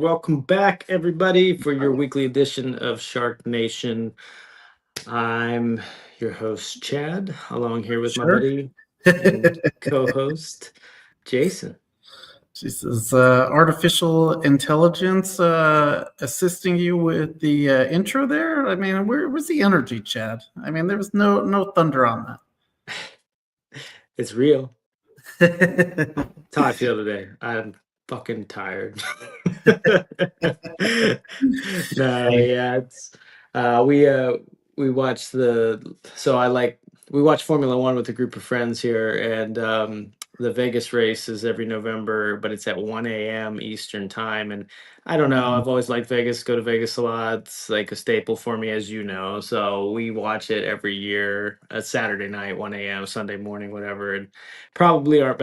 Welcome back, everybody, for your weekly edition of Shark Nation. I'm your host, Chad, along here with my Sure. buddy and co-host, Jason. Jesus, artificial intelligence assisting you with the intro there. I mean, where's the energy, Chad? I mean, there was no thunder on It's real. that. That's how I feel today. I'm fucking tired. No, Hey, yeah, it's we watched we watch Formula One with a group of friends here, and the Vegas race is every November, but it's at 1 a.m. Eastern time. And I don't know, I've always liked Vegas, go to Vegas a lot. It's like a staple for me, as you know. So we watch it every year, a Saturday night, 1 a.m., Sunday morning, whatever. And I'm probably not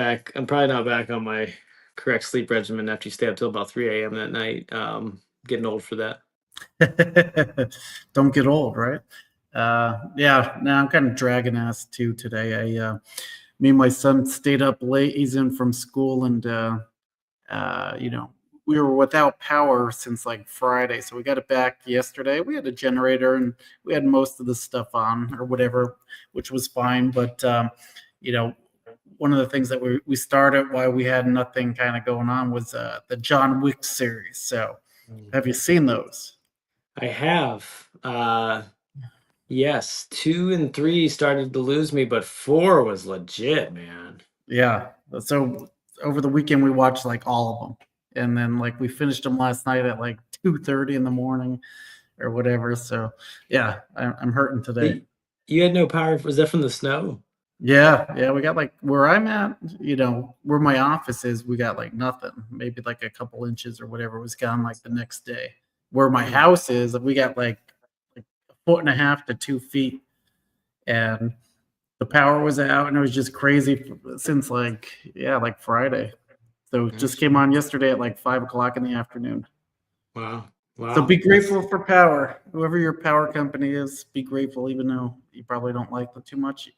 back on my correct sleep regimen after you stay up till about 3 a.m. that night. Getting old for that. don't get old, right? Yeah, now I'm kind of dragging ass too today. Me and my son stayed up late. He's in from school, and you know, we were without power since like Friday, so we got it back yesterday. We had a generator and we had most of the stuff on or whatever, which was fine. But you know, one of the things that we started while we had nothing kind of going on was the John Wick series. So, have you seen those? I have. Yes, 2 and 3 started to lose me, but 4 was legit, man. Yeah. So over the weekend we watched like all of them, and then like we finished them last night at like 2:30 in the morning or whatever. So yeah, I'm hurting today. You had no power. Was that from the snow? Yeah, we got like where I'm at, where my office is, we got like nothing, maybe like a couple inches or whatever was gone like the next day. Where my Mm. house is, we got like a foot and a half to 2 feet, and the power was out, and it was just crazy since like Friday. So it just Gosh. came on yesterday at like 5 o'clock in the afternoon. Wow. So Wow. be grateful for power. Whoever your power company is, be grateful, even though you probably don't like them too much.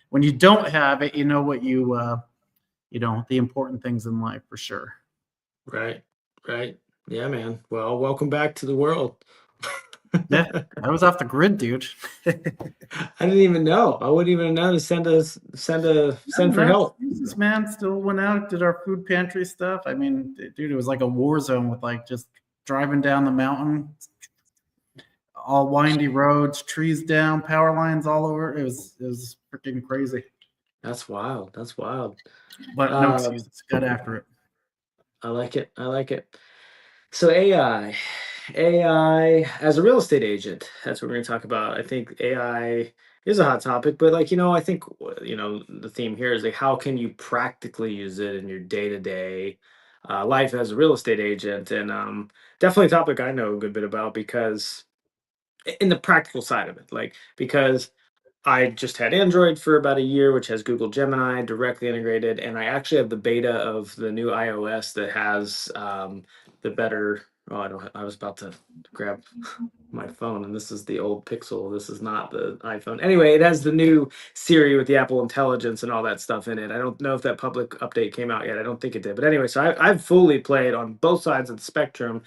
When you don't have it, you know what the important things in life for sure. Right. Right. Yeah, man. Well, welcome back to the world. Yeah, I was off the grid, dude. I didn't even know. I wouldn't even know to send for No help. excuses, man. Still went out, did our food pantry stuff. I mean, dude, it was like a war zone with like just driving down the mountain, all windy roads, trees down, power lines all over. It was freaking crazy. That's wild. That's wild. But no Um, excuses. Got after it. I like it. I like it. So AI as a real estate agent. That's what we're going to talk about. I think AI is a hot topic, but I think the theme here is like how can you practically use it in your day-to-day life as a real estate agent, and definitely a topic I know a good bit about because in the practical side of it, like because I just had Android for about a year, which has Google Gemini directly integrated, and I actually have the beta of the new iOS that has the better. Oh, I don't. I was about to grab my phone, and this is the old Pixel. This is not the iPhone. Anyway, it has the new Siri with the Apple Intelligence and all that stuff in it. I don't know if that public update came out yet. I don't think it did. But anyway, so I've fully played on both sides of the spectrum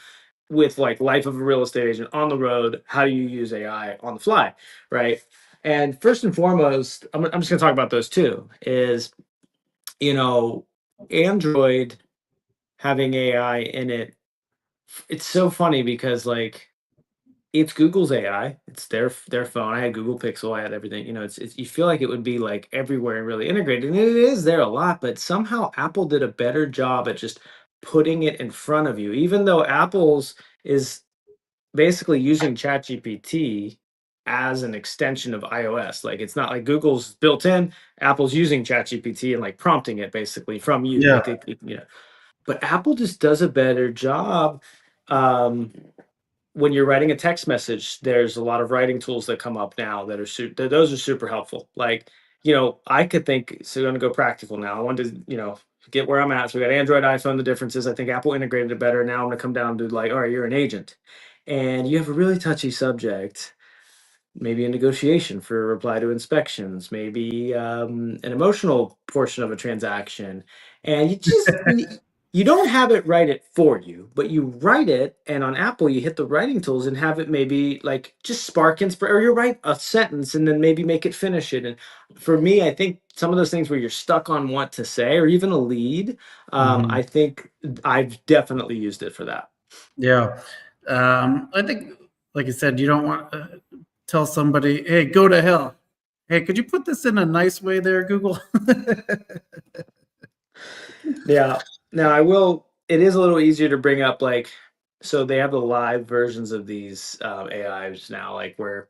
with like life of a real estate agent on the road. How do you use AI on the fly, right? And first and foremost, I'm just going to talk about those two. Is you know Android having AI in it. It's so funny because like it's Google's AI. It's their phone. I had Google Pixel. I had everything. It's you feel like it would be like everywhere and really integrated, and it is there a lot. But somehow Apple did a better job at just putting it in front of you, even though Apple's is basically using ChatGPT as an extension of iOS. Like it's not like Google's built in, Apple's using ChatGPT and like prompting it basically from you. Yeah. Like but Apple just does a better job. Um, when you're writing a text message, there's a lot of writing tools that come up now that those are super helpful. Like, I could think, so I'm going to go practical now. I wanted to, get where I'm at. So we got Android, iPhone. The difference is I think Apple integrated it better. Now I'm going to come down to like, all right, you're an agent and you have a really touchy subject, maybe a negotiation for a reply to inspections, maybe an emotional portion of a transaction. And You don't have it write it for you, but you write it, and on Apple, you hit the writing tools and have it maybe like just spark inspiration, or you write a sentence and then maybe make it finish it. And for me, I think some of those things where you're stuck on what to say, or even a lead, Mhm. I think I've definitely used it for that. Yeah. I think, like you said, you don't want to tell somebody, "Hey, go to hell." Hey, could you put this in a nice way there, Google? Yeah. Now I will. It is a little easier to bring up like, so they have the live versions of these AIs now, like where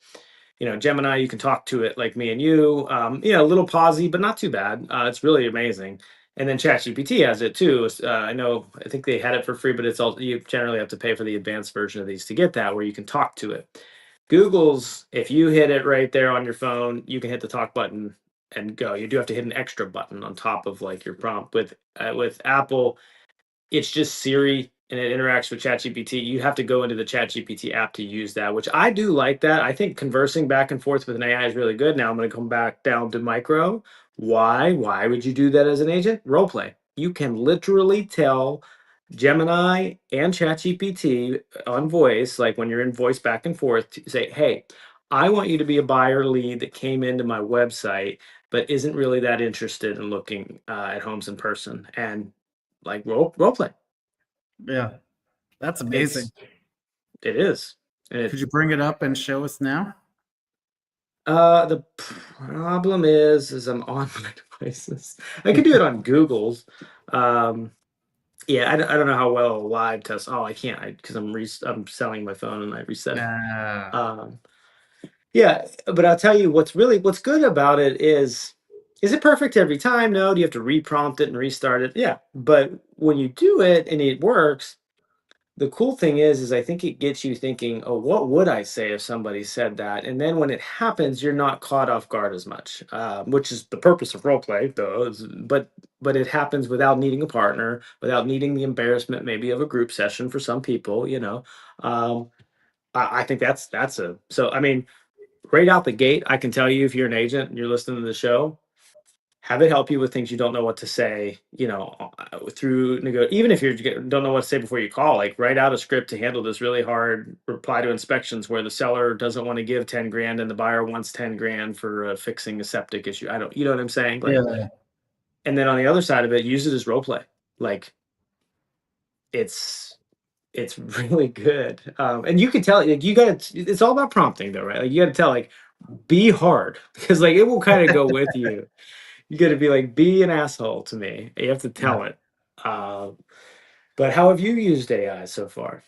Gemini, you can talk to it like me and you. A little pausey, but not too bad. It's really amazing. And then ChatGPT has it too. I know, I think they had it for free, but it's all you generally have to pay for the advanced version of these to get that, where you can talk to it. Google's, if you hit it right there on your phone, you can hit the talk button and go. You do have to hit an extra button on top of like your prompt. With Apple, it's just Siri and it interacts with ChatGPT. You have to go into the ChatGPT app to use that, which I do like that. I think conversing back and forth with an AI is really good. Now I'm going to come back down to micro. Why? Why would you do that as an agent? Role play. You can literally tell Gemini and ChatGPT on voice, like when you're in voice back and forth, to say, hey, I want you to be a buyer lead that came into my website, but isn't really that interested in looking at homes in person. And like role play. Yeah, that's amazing. It's it is. And Could you bring it up and show us now? the problem is I'm on my devices. I could do it on Google's. Um, yeah, I don't know how well a live test. Oh, I can't because I'm selling my phone and I reset it. Ah, Um, yeah, but I'll tell you what's good about it is it perfect every time? No. Do you have to reprompt it and restart it? Yeah. But when you do it and it works, the cool thing is I think it gets you thinking, "Oh, what would I say if somebody said that?" And then when it happens, you're not caught off guard as much, which is the purpose of role play, though. But it happens without needing a partner, without needing the embarrassment maybe of a group session for some people. Um, I think that's a so. I mean, right out the gate, I can tell you if you're an agent and you're listening to the show, have it help you with things you don't know what to say, through even if don't know what to say before you call, like write out a script to handle this really hard reply to inspections where the seller doesn't want to give 10 grand and the buyer wants 10 grand for fixing a septic issue. I don't, you know what I'm saying? Like, yeah, and then on the other side of it, use it as role play. Like it's really good. And you can tell, like, it's all about prompting though, right? Like you got to tell, like, be hard because like it will kind of go with you. You gotta be like, "Be an asshole to me." You have to yeah. tell it. Uh, but how have you used AI so far?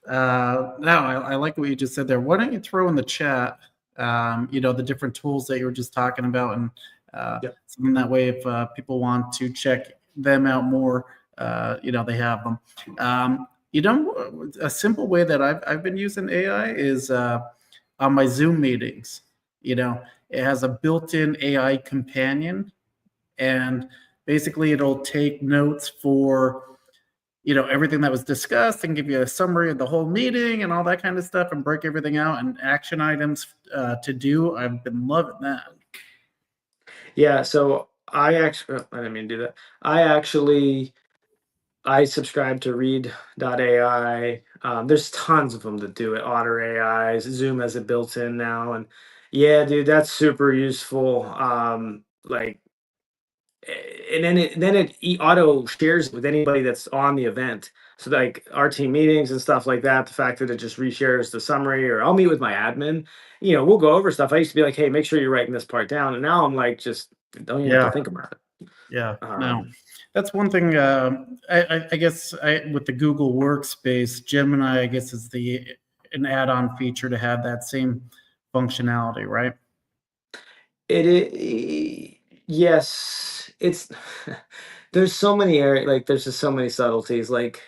No, I like what you just said there. Why don't you throw in the chat, the different tools that you were just talking about, and Yep. so in that way, if people want to check them out more, they have them. A simple way that I've been using AI is on my Zoom meetings. It has a built-in AI companion, and basically it'll take notes for everything that was discussed and give you a summary of the whole meeting and all that kind of stuff and break everything out and action items to do. I've been loving that. Yeah, so I didn't mean to do that. I subscribe to Read.ai. There's tons of them that do it. Otter AI, Zoom has it built in now, and yeah, dude, that's super useful. Like and then it auto shares with anybody that's on the event. So like our team meetings and stuff like that, the fact that it just reshares the summary, or I'll meet with my admin, we'll go over stuff. I used to be like, hey, make sure you're writing this part down. And now I'm like, just don't even have to Yeah, think about it. yeah. No, Um, that's one thing. I guess with the Google Workspace, Gemini, I guess, is the an add-on feature to have that same functionality, right? yes, it's there's so many areas, like there's just so many subtleties. Like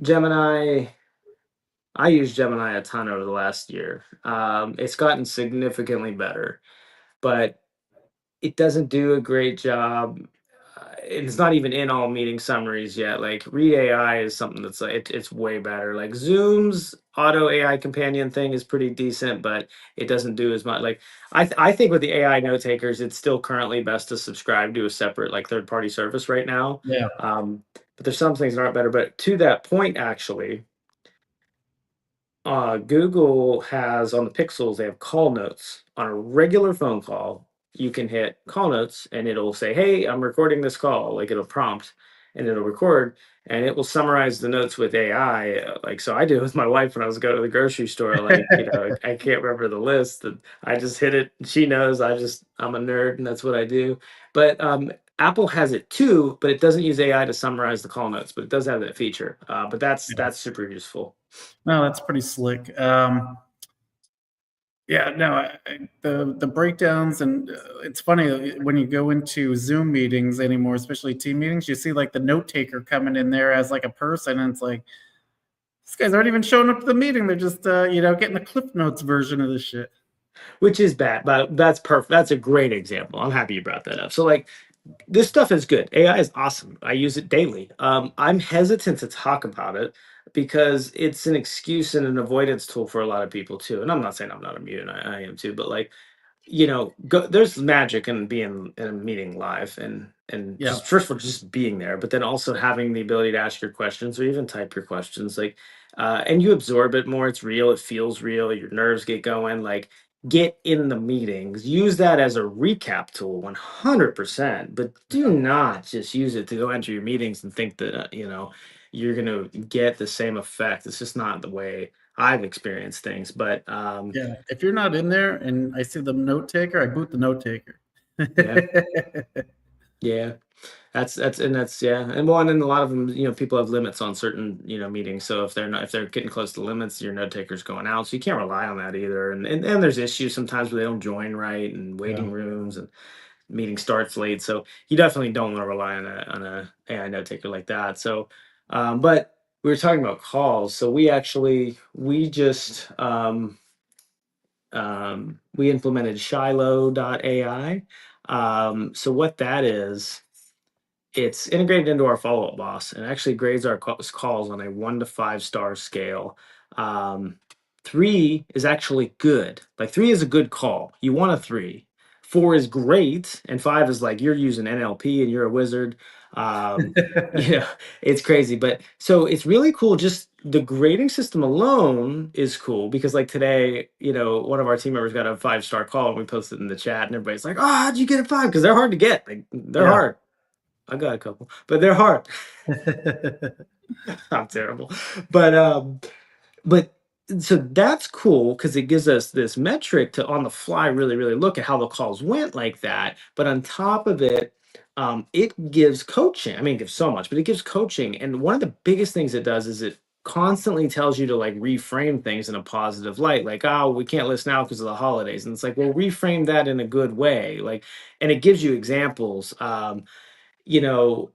Gemini, I use Gemini a ton over the last year. It's gotten significantly better, but it doesn't do a great job. it's not even in all meeting summaries yet. Like Read AI is something that's like it's way better. Like Zoom's auto AI companion thing is pretty decent, but it doesn't do as much. Like I think with the AI note takers, it's still currently best to subscribe to a separate like third party service right now. Yeah. But there's some things that aren't better. But to that point, actually, Google has on the Pixels, they have call notes. On a regular phone call, you can hit call notes and it'll say, "Hey, I'm recording this call." Like it'll prompt and it'll record and it will summarize the notes with AI. Like, so I did it with my wife when I was going to the grocery store. Like, I can't remember the list and I just hit it. She knows I'm a nerd and that's what I do. But Apple has it too, but it doesn't use AI to summarize the call notes, but it does have that feature. But Yeah. that's super useful. No, that's pretty slick. Yeah, no, the breakdowns, and it's funny when you go into Zoom meetings anymore, especially team meetings, you see like the note taker coming in there as like a person, and it's like these guys aren't even showing up to the meeting; they're just getting the Cliff Notes version of this shit. Which is bad, but that's perfect. That's a great example. I'm happy you brought that up. So like this stuff is good. AI is awesome. I use it daily. I'm hesitant to talk about it because it's an excuse and an avoidance tool for a lot of people too. And I'm not saying I'm not immune. I am too, but like there's magic in being in a meeting live and Yeah, just first of all just being there, but then also having the ability to ask your questions or even type your questions like and you absorb it more. It's real, it feels real, your nerves get going. Like get in the meetings, use that as a recap tool 100%, but do not just use it to go enter your meetings and think that you're going to get the same effect. It's just not the way I've experienced things. But yeah. If you're not in there and I see the note taker, I boot the note taker. yeah, yeah. That's yeah, and well, and then a lot of them, people have limits on certain, meetings. So if they're getting close to limits, your note taker's going out. So you can't rely on that either. And there's issues sometimes where they don't join right and Yeah, waiting rooms and meeting starts late. So you definitely don't want to rely on a AI note taker like that. So, but we were talking about calls. So we just we implemented Shiloh.ai. So what that is, it's integrated into our follow-up boss and actually grades our calls on a 1 to 5 star scale. Um, 3 is actually good. Like 3 is a good call. You want a 3. 4 is great, and 5 is like you're using NLP and you're a wizard. Um, yeah, it's crazy. But so it's really cool. Just the grading system alone is cool because like today, one of our team members got a 5 star call and we posted in the chat and everybody's like, "Oh, how'd you get a 5?" Because they're hard to get. Like they're yeah. hard. I got a couple, but they're hard. I'm terrible. But but so that's cool because it gives us this metric to on the fly really, really look at how the calls went like that. But on top of it, it gives coaching. I mean, it gives so much, but it gives coaching. And one of the biggest things it does is it constantly tells you to like reframe things in a positive light. Like, oh, we can't list now because of the holidays. And it's like, well, reframe that in a good way. Like, and it gives you examples.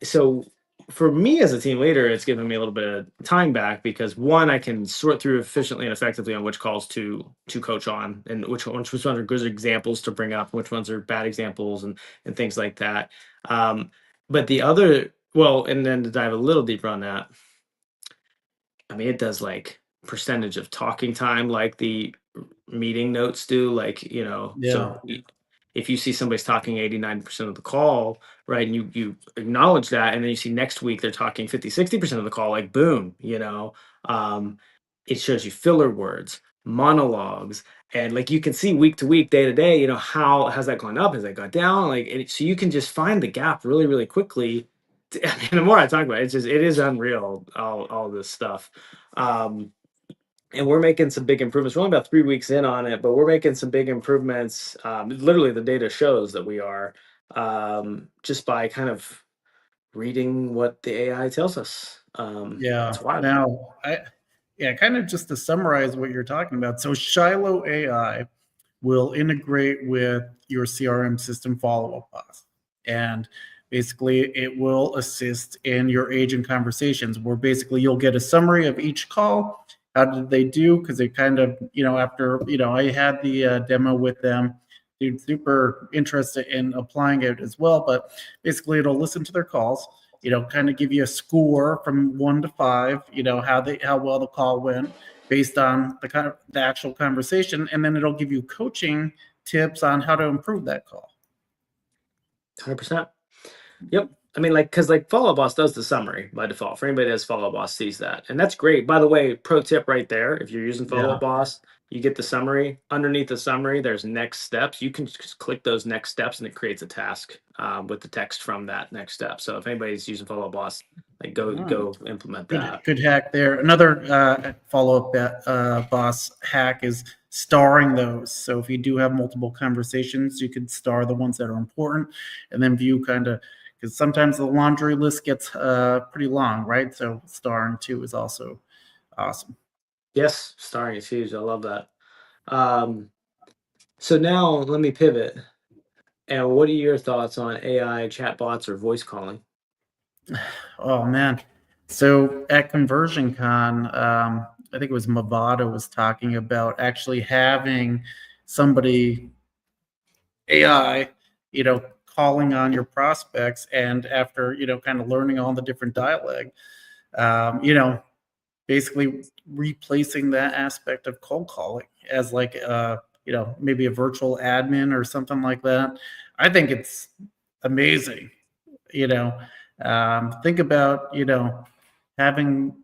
So for me as a team leader, it's given me a little bit of time back because one, I can sort through efficiently and effectively on which calls to coach on and which ones are good examples to bring up, which ones are bad examples and things like that. Um, but the other, well, and then to dive a little deeper on that, I mean, it does like percentage of talking time, like the meeting notes do. Like, Yeah, if you see somebody's talking 89% of the call, right, and you acknowledge that, and then you see next week they're talking 50, 60% of the call, like boom, um, it shows you filler words, monologues, and like you can see week to week, day to day, how has that gone up? Has that gone down? Like, so you can just find the gap really, really quickly. I mean, the more I talk about it, it is unreal, all this stuff. Um, and we're making some big improvements. We're only about 3 weeks in on it, but we're making some big improvements. Literally, the data shows that we are just by kind of reading what the AI tells us. yeah. It's wild. Now, yeah, kind of just to summarize what you're talking about. So Shiloh AI will integrate with your CRM system follow-up boss. And basically it will assist in your agent conversations where basically you'll get a summary of each call. How did they do? Because they kind of, after, I had the demo with them. dude, super interested in applying it as well. But basically, it'll listen to their calls, kind of give you a score from 1 to 5, how well the call went based on the actual conversation, and then it'll give you coaching tips on how to improve that call. 100%. Yep. I mean, like, because like Follow Boss does the summary by default. For anybody that has Follow Boss sees that, and that's great. By the way, pro tip right there: if you're using Follow Yeah. Boss, you get the summary. Underneath the summary, there's next steps. You can just click those next steps, and it creates a task with the text from that next step. So if anybody's using Follow Boss, like go implement that. Good hack there. Another follow up boss hack is starring those. So if you do have multiple conversations, you could star the ones that are important, and then view because sometimes the laundry list gets pretty long, right? So starring too is also awesome. Yes, starring is huge. I love that. Um, so now let me pivot. And what are your thoughts on AI chatbots or voice calling? Oh man. So at Conversion Con, I think it was Movado was talking about actually having somebody AI, calling on your prospects, and after kind of learning all the different dialect, um, you know, basically replacing that aspect of cold calling as like maybe a virtual admin or something like that. I think it's amazing. You know, think about having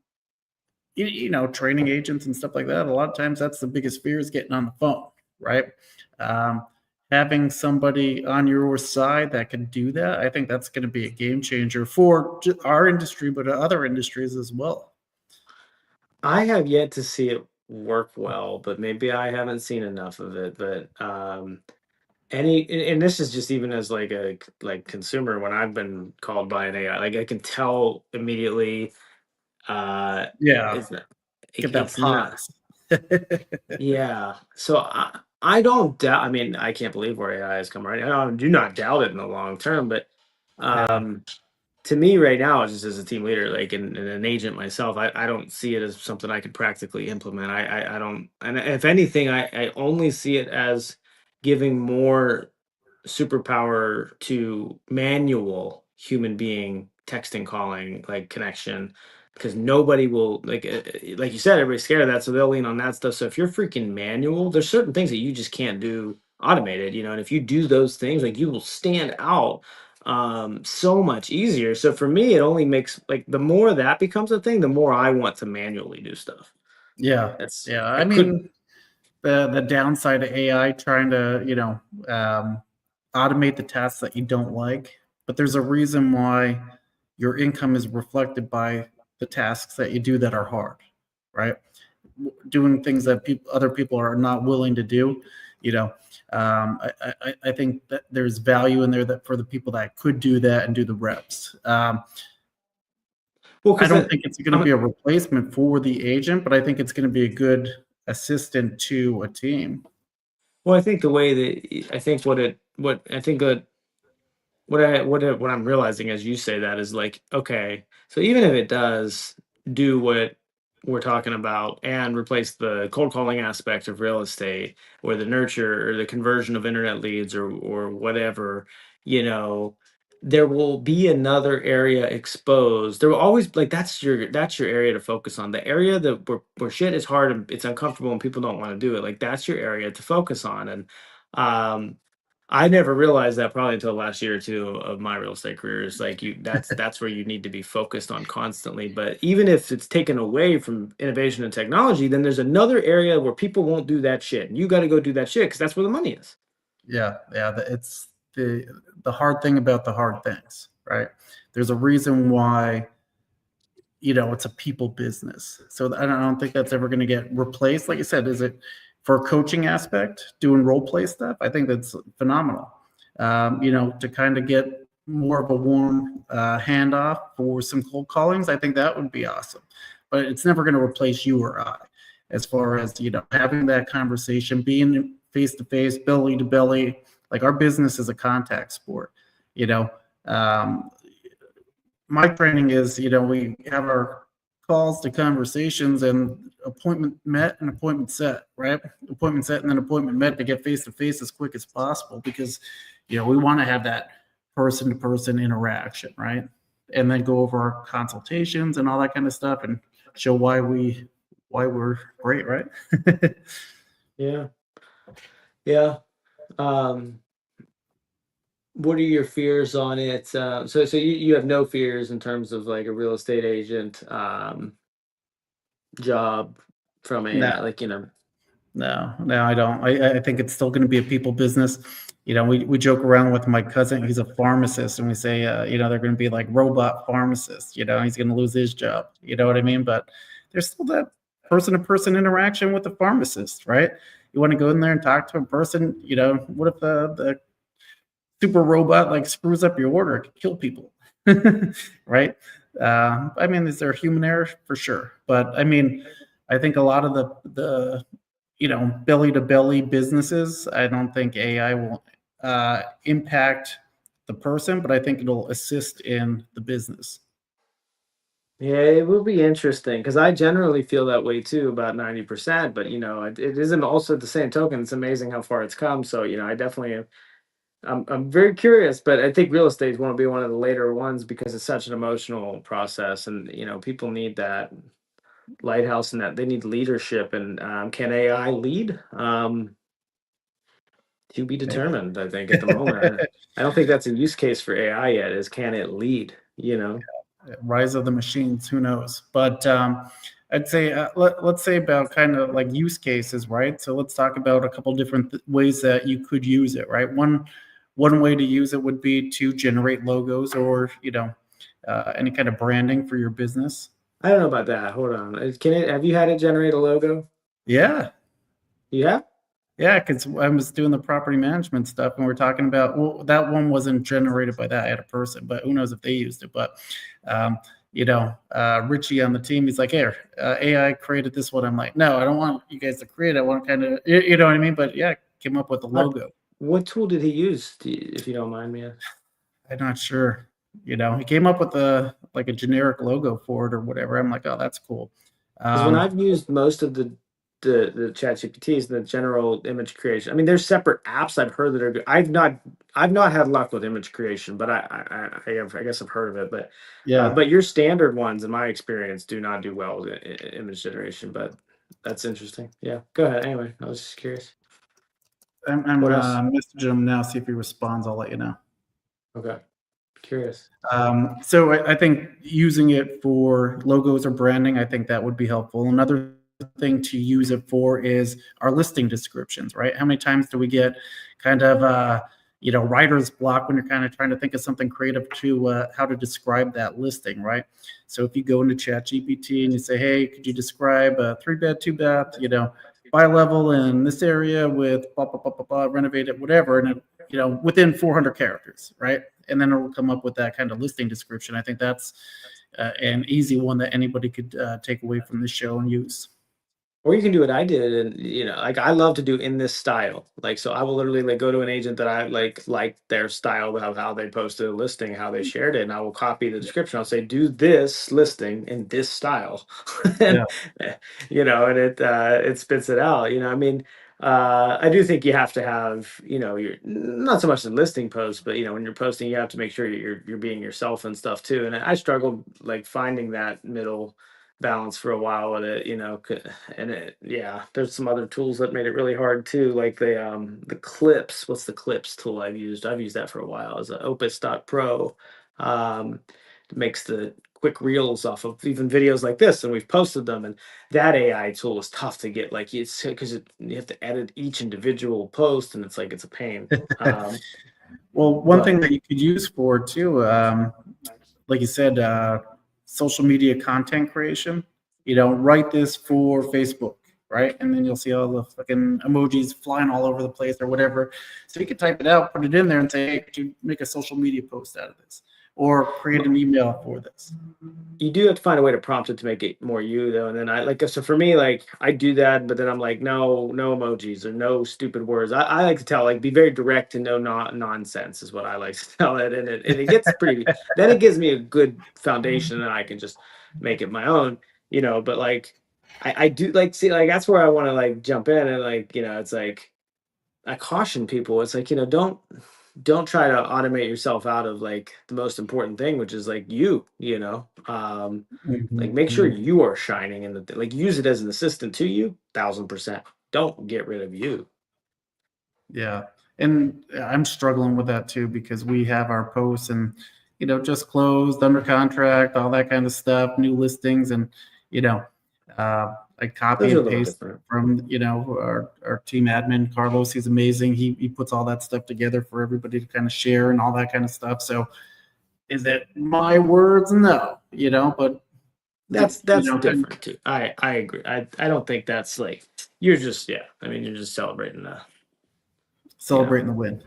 training agents and stuff like that. A lot of times that's the biggest fear is getting on the phone, right? um, Having somebody on your side that can do that, I think that's going to be a game changer for our industry, but other industries as well. I have yet to see it work well, but maybe I haven't seen enough of it. But and this is just even as like like consumer when I've been called by an AI, like I can tell immediately. Yeah, It's not. get that It's not. pause. Yeah. So I don't doubt. I mean, I can't believe where AI has come right now. I do not doubt it in the long term, but Yeah, um, to me right now, just as a team leader, like and an agent myself, I don't see it as something I could practically implement. I don't, and if anything, I only see it as giving more superpower to manual human being texting, calling, like connection, because nobody will like you said, everybody's scared of that, so they'll lean on that stuff. So if you're freaking manual, there's certain things that you just can't do automated, and if you do those things, like you will stand out so much easier. So for me, it only makes like the more that becomes a thing, the more I want to manually do stuff. yeah, That's yeah. I it could. mean, the downside of AI trying to automate the tasks that you don't like, but there's a reason why your income is reflected by the tasks that you do that are hard, right? Doing things that other people are not willing to do. You know, I think that there's value in there that for the people that could do that and do the reps. Well, I because don't think it's going to be a replacement for the agent, but I think it's going to be a good assistant to a team. well, I think the way that I think what I think that what I'm realizing as you say that is like, okay, so even if it does do what we're talking about and replace the cold calling aspect of real estate or the nurture or the conversion of internet leads or whatever, you know, there will be another area exposed. There will always like that's your area to focus on. The area that where shit is hard and it's uncomfortable and people don't want to do it. Like that's your area to focus on. And um I never realized that probably until the last year or two of my real estate career. Is like that's where you need to be focused on constantly. But even if it's taken away from innovation and technology, then there's another area where people won't do that shit. And you got to go do that shit because that's where the money is. Yeah, yeah. It's the hard thing about the hard things, right? There's a reason why it's a people business. So I don't think that's ever going to get replaced. Like I said, is it for a coaching aspect, doing role play stuff? I think that's phenomenal. To kind of get more of a warm handoff for some cold callings, I think that would be awesome. But it's never going to replace you or I, as far as having that conversation, being face to face, belly to belly. Like our business is a contact sport. You know, um, my training is, we have our calls to conversations, and appointment met and appointment set, right? Appointment set and then appointment met to get face to face as quick as possible because, we want to have that person to person interaction, right? And then go over our consultations and all that kind of stuff and show why we're great, right? Yeah. Yeah. Um, what are your fears on it? So you have no fears in terms of like a real estate agent job from No, AI, like, no, I don't. I think it's still going to be a people business. We joke around with my cousin. He's a pharmacist, and we say, they're going to be like robot pharmacists. He's going to lose his job. You know what I mean? But there's still that person to person interaction with the pharmacist, right? You want to go in there and talk to a person. What if the super robot like screws up your order? It could kill people, right? I mean, is there human error for sure? But I mean, I think a lot of the belly to belly businesses, I don't think AI will impact the person, but I think it'll assist in the business. Yeah, it will be interesting because I generally feel that way too, about 90%. But it isn't also at the same token. It's amazing how far it's come. So I definitely am. I'm very curious, but I think real estate won't be one of the later ones because it's such an emotional process, and people need that lighthouse and that they need leadership. And can AI lead? To be determined. I think at the moment, I don't think that's a use case for AI yet. Is can it lead? Rise of the machines, who knows? But I'd say let's say about kind of like use cases, right? So let's talk about a couple different ways that you could use it, right? One way to use it would be to generate logos or any kind of branding for your business. I don't know about that. Hold on. Can it? Have you had it generate a logo? Yeah, Yeah. yeah, because I was doing the property management stuff, and we're talking about, well, that one wasn't generated by that. I had a person, but who knows if they used it. But Richie on the team, he's like, "Here, AI created this one." I'm like, "No, I don't want you guys to create it. I want kind of, you know what I mean?" But yeah, came up with a logo. What tool did he use, if you don't mind me asking? I'm not sure. He came up with a generic logo for it or whatever. I'm like, "Oh, that's cool." Because when Um, I've used most of the chat GPTs, the general image creation, I mean, there's separate apps I've heard that are good. I've not had luck with image creation, but I guess I've heard of it. yeah, But your standard ones, in my experience, do not do well with image generation. But that's interesting. Yeah, go ahead. Anyway, I was just curious. I'm What else? messaging him now. See if he responds. I'll let you know. Okay, curious. So I think using it for logos or branding, I think that would be helpful. Another thing to use it for is our listing descriptions, right? How many times do we get kind of writer's block when you're kind of trying to think of something creative to how to describe that listing, right? So if you go into Chat GPT and you say, "Hey, could you describe a 3 bed, 2 bath, bi-level in this area with blah blah blah blah blah, renovated, whatever," and it, within 400 characters, right? And then it will come up with that kind of listing description. I think that's an easy one that anybody could take away from this show and use. Or you can do what I did, and like I love to do in this style. Like, so I will literally like go to an agent that I like their style of how they posted a listing, how they shared it, and I will copy the description. I'll say, do this listing in this style, Yeah. and and it spits it out. I mean, I do think you have to have, your not so much the listing post, but when you're posting, you have to make sure you're being yourself and stuff too. And I struggled like finding that middle balance for a while with it, and yeah, there's some other tools that made it really hard too, like the clips. What's the clips tool I've used? I've used that for a while as a opus.pro. It makes the quick reels off of even videos like this, and we've posted them. And that AI tool is tough to get. Like it's because you have to edit each individual post, and it's a pain. Well, one thing But that you could use for too, like you said, social media content creation. Write this for Facebook, right? And then you'll see all the fucking emojis flying all over the place or whatever. So you can type it out, put it in there, and say, "Hey, could you make a social media post out of this, or create an email for this?" you do have to find a way to prompt it to make it more you though. And then I like, so for me, like I do that, but then I'm like, no emojis or no stupid words. I like to tell, like, be very direct and no not nonsense is what I like to tell it. And it gets pretty, then it gives me a good foundation and I can just make it my own, but like I do like see like that's where I want to like jump in and like it's like I caution people. It's like don't try to automate yourself out of like the most important thing, which is like like Mhm, make sure mhm. you are shining in the like use it as an assistant to you 1000%. Don't get rid of you. Yeah, and I'm struggling with that too because we have our posts and, just closed, under contract, all that kind of stuff, new listings, and, you know, I copy Those are a and little paste different. from, our team admin, Carlos. He's amazing. He puts all that stuff together for everybody to kind of share and all that kind of stuff. So is it my words? No, but That's kind of different too. I agree. I don't think that's like you're just yeah. I mean you're just celebrating you know celebrating the win.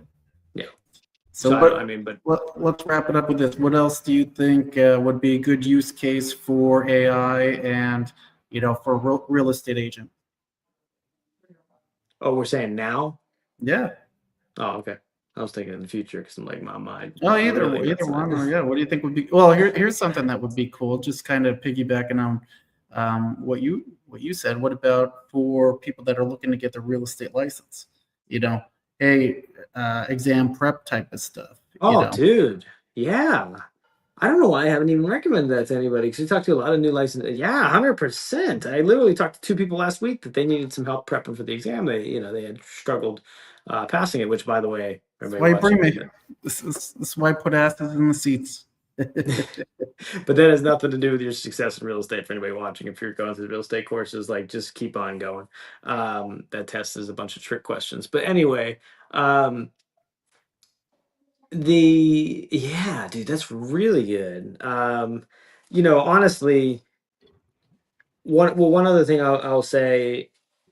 yeah. So So I don't. I mean, but let's wrap it up with this. What else do you think would be a good use case for AI and for a real estate agent? oh, we're saying now. Yeah. Oh, okay. I was thinking in the future because I'm like, my mind Oh, really either nuts. one, or yeah. What do you think would be? Well, here's something that would be cool. Just kind of piggybacking on what you said. What about for people that are looking to get their real estate license? You know, hey, exam prep type of stuff. Oh, dude. Yeah. I don't know why I haven't even recommended that to anybody because we talked to a lot of new license. Yeah, 100%. I literally talked to two people last week that they needed some help prepping for the exam. They had struggled passing it, which, by the way, That's everybody why you bring watching, me. This is why I put asses in the seats. but that has nothing to do with your success in real estate for anybody watching. If you're going through real estate courses, like just keep on going. That test is a bunch of trick questions. But anyway, um, yeah, dude, that's really good. Honestly, one other thing I'll say,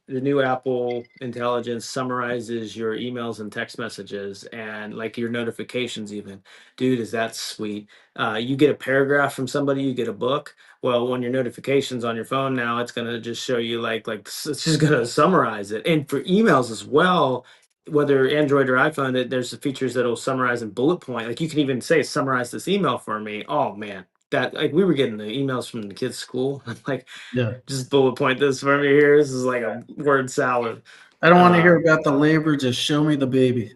the new Apple Intelligence summarizes your emails and text messages and like your notifications even. Dude, is that sweet? You get a paragraph from somebody, you get a book. Well, when your notifications on your phone now, it's gonna just show you it's just gonna summarize it. And for emails as well, whether Android or iPhone, there's the features that'll summarize in bullet point. Like you can even say summarize this email for me. Oh man, that like we were getting the emails from the kids' school. Like Yeah. just bullet point this for me here. This is like a word salad. I don't want to hear Um, about the labor. Just show me the baby.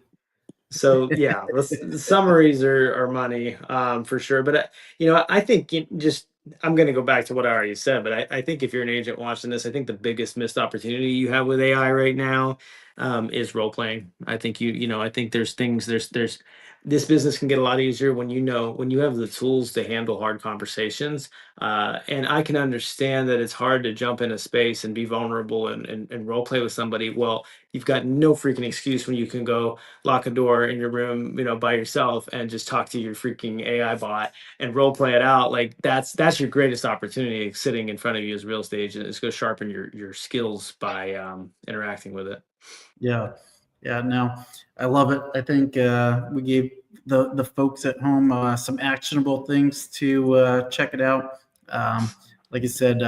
so yeah, the summaries are money for sure. But I think just I'm going to go back to what I already said. But I think if you're an agent watching this, I think the biggest missed opportunity you have with AI right now is role playing. I think I think there's things there's this business can get a lot easier when you have the tools to handle hard conversations. And I can understand that it's hard to jump in a space and be vulnerable and role play with somebody. Well, you've got no freaking excuse when you can go lock a door in your room, by yourself and just talk to your freaking AI bot and role play it out. Like that's your greatest opportunity sitting in front of you as a real estate agent is go sharpen your skills by interacting with it. Yeah, yeah. No, I love it. I think we gave the folks at home some actionable things to check it out. Like I said,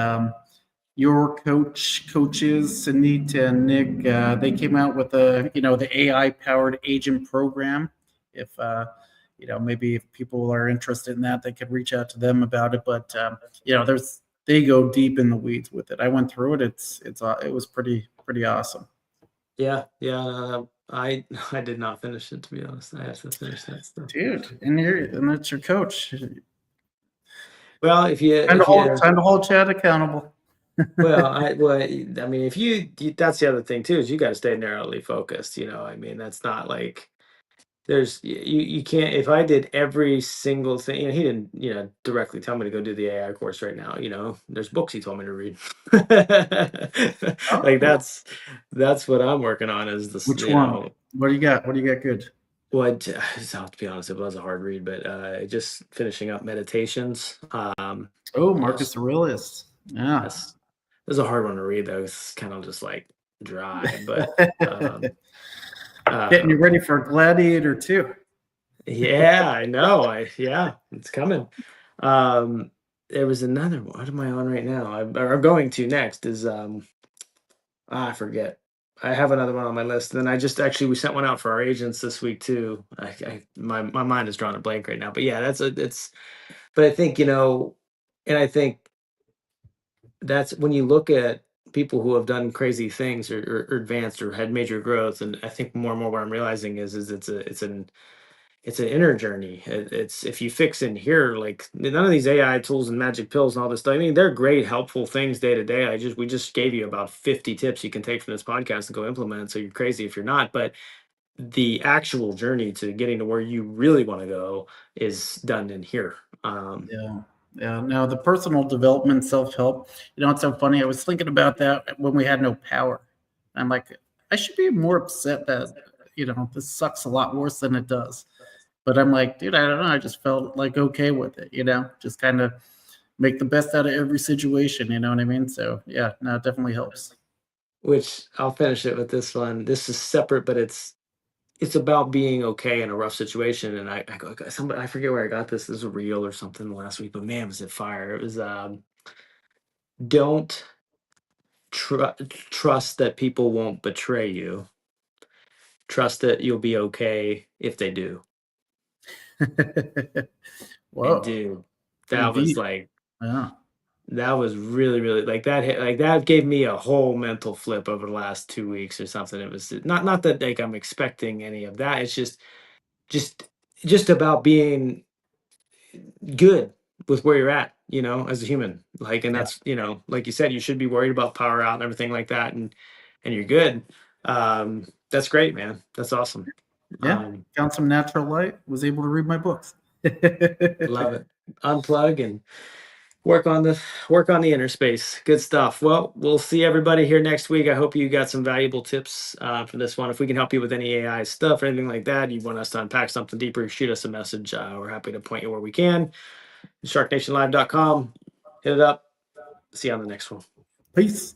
your coaches, Anita and Nick, they came out with the AI powered agent program. If maybe if people are interested in that, they could reach out to them about it. But they go deep in the weeds with it. I went through it. It was pretty awesome. Yeah, yeah. I did not finish it, to be honest. I have to finish that stuff. Dude, and that's your coach. Well, if you Time to if hold you time to hold Chad accountable. I mean, if that's the other thing too, is you got to stay narrowly focused. I mean, that's not like you can't. If I did every single thing, he didn't directly tell me to go do the AI course right now. There's books he told me to read. Like Oh, that's what I'm working on is this. which one? What do you got? What do you got good? Well, so to be honest, it was a hard read, but just finishing up meditations. Oh, Yes, Marcus Aurelius. Yeah. that's it was a hard one to read though. It's kind of just like dry, but Getting you um, ready for Gladiator too. yeah, I know. Yeah, it's coming. Um, there was another one. What am I on right now? I'm going to next is I forget. I have another one on my list. And then I just actually we sent one out for our agents this week too. My mind is drawing a blank right now. But yeah, it's but I think, and I think that's when you look at people who have done crazy things or advanced or had major growth, and I think more and more what I'm realizing is it's an inner journey. It's if you fix in here, like none of these AI tools and magic pills and all this stuff. I mean, they're great, helpful things day to day. We just gave you about 50 tips you can take from this podcast and go implement. So you're crazy if you're not, but the actual journey to getting to where you really want to go is done in here. Yeah. Yeah. No, the personal development, self help. It's so funny. I was thinking about that when we had no power. I'm like, I should be more upset that, this sucks a lot worse than it does. But I'm like, dude, I don't know. I just felt like okay with it, just kind of make the best out of every situation. You know what I mean? So, yeah, no, it definitely helps. Which I'll finish it with this one. This is separate, but it's about being okay in a rough situation. And somebody, I forget where I got this. This was a reel or something last week, but man, was it fire! It was don't trust that people won't betray you. Trust that you'll be okay if they do. And Whoa, dude, pretty that was deep. like Yeah. that was really, really like that hit like that gave me a whole mental flip over the last 2 weeks or something. It was not that like I'm expecting any of that. It's just just about being good with where you're at, as a human. Like, and Yeah. that's, like you said, you should be worried about power out and everything like that, and you're good. That's great, man. That's awesome. Yeah. Um, Found some natural light, was able to read my books. love it. Unplug and work on the inner space. Good stuff. Well, we'll see everybody here next week. I hope you got some valuable tips for this one. If we can help you with any AI stuff or anything like that, you want us to unpack something deeper, shoot us a message. We're happy to point you where we can. SharkNationLive.com. Hit it up. See you on the next one. Peace.